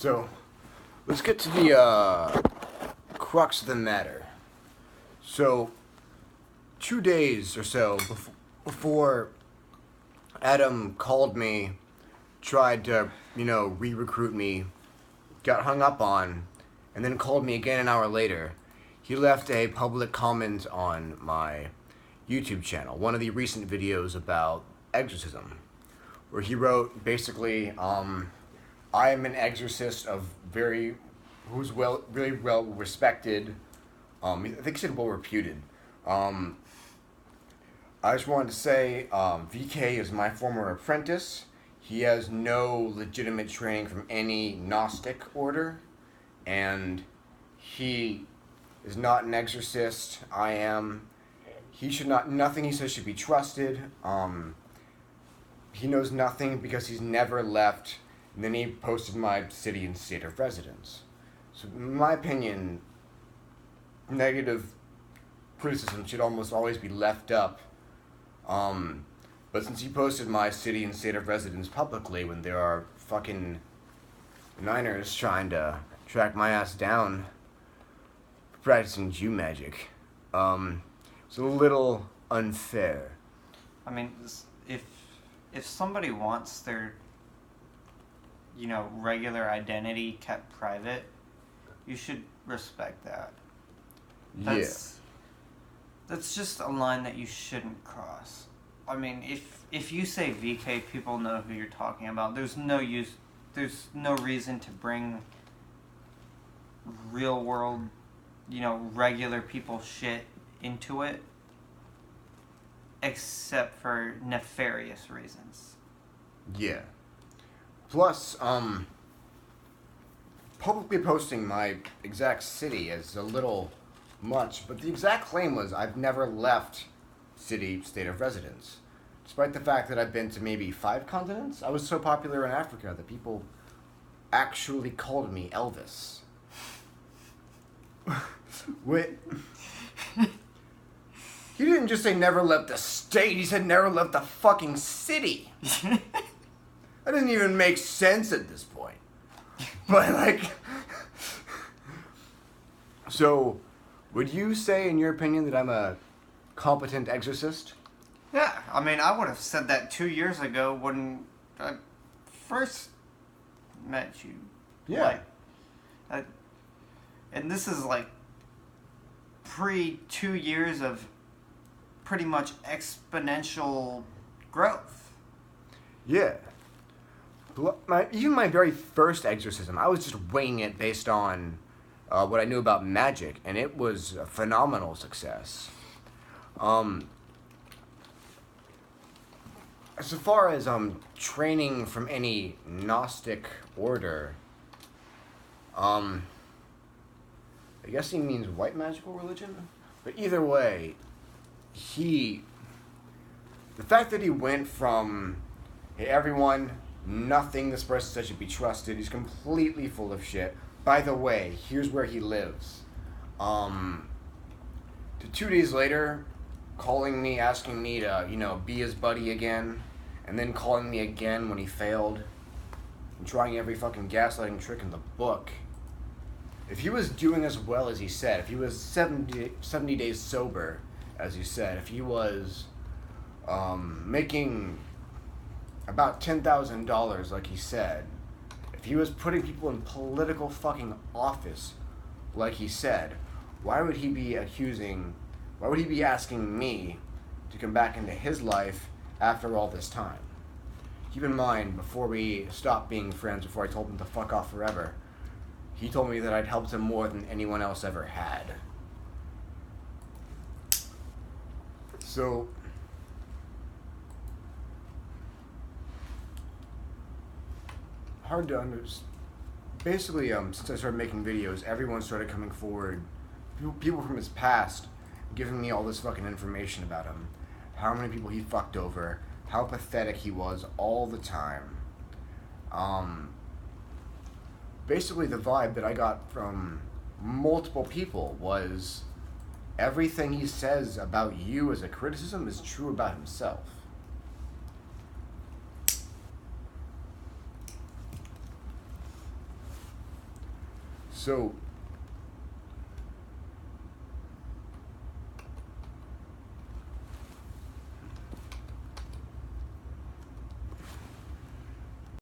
So, let's get to the crux of the matter. So, 2 days or so before Adam called me, tried to, re-recruit me, got hung up on, and then called me again an hour later, he left a public comment on my YouTube channel, one of the recent videos about exorcism, where he wrote basically, I am an exorcist who's really well respected. I think he said well reputed. I just wanted to say, VK is my former apprentice. He has no legitimate training from any Gnostic order, and he is not an exorcist. I am. Nothing he says should be trusted. He knows nothing because he's never left. And then he posted my city and state of residence. So, in my opinion, negative criticism should almost always be left up. But since he posted my city and state of residence publicly when there are fucking Niners trying to track my ass down for practicing Jew magic, it's a little unfair. I mean, if somebody wants their regular identity kept private, you should respect that. That's just a line that you shouldn't cross. I mean, if you say VK, people know who you're talking about. There's no reason to bring real world, regular people shit into it, except for nefarious reasons. Yeah. Plus, publicly posting my exact city is a little much, but the exact claim was I've never left city, state of residence. Despite the fact that I've been to maybe 5 continents, I was so popular in Africa that people actually called me Elvis. Wait. He didn't just say never left the state, he said never left the fucking city. That doesn't even make sense at this point. But, so, would you say, in your opinion, that I'm a competent exorcist? Yeah, I mean, I would have said that 2 years ago when I first met you. Yeah. And this is pre 2 years of pretty much exponential growth. Yeah. Even my very first exorcism, I was just winging it based on what I knew about magic, and it was a phenomenal success. As far as training from any Gnostic order, I guess he means white magical religion? But either way, the fact that he went from, hey everyone, nothing this person said should be trusted, he's completely full of shit. By the way, here's where he lives. To 2 days later, calling me, asking me to, be his buddy again, and then calling me again when he failed, and trying every fucking gaslighting trick in the book. If he was doing as well as he said, if he was 70 days sober, as he said, if he was making about $10,000 like he said, if he was putting people in political fucking office like he said, why would he be asking me to come back into his life after all this time? Keep in mind, before we stopped being friends, before I told him to fuck off forever, he told me that I'd helped him more than anyone else ever had. So, hard to understand. Basically, since I started making videos, everyone started coming forward, people from his past, giving me all this fucking information about him. How many people he fucked over, how pathetic he was all the time. Basically, the vibe that I got from multiple people was everything he says about you as a criticism is true about himself. So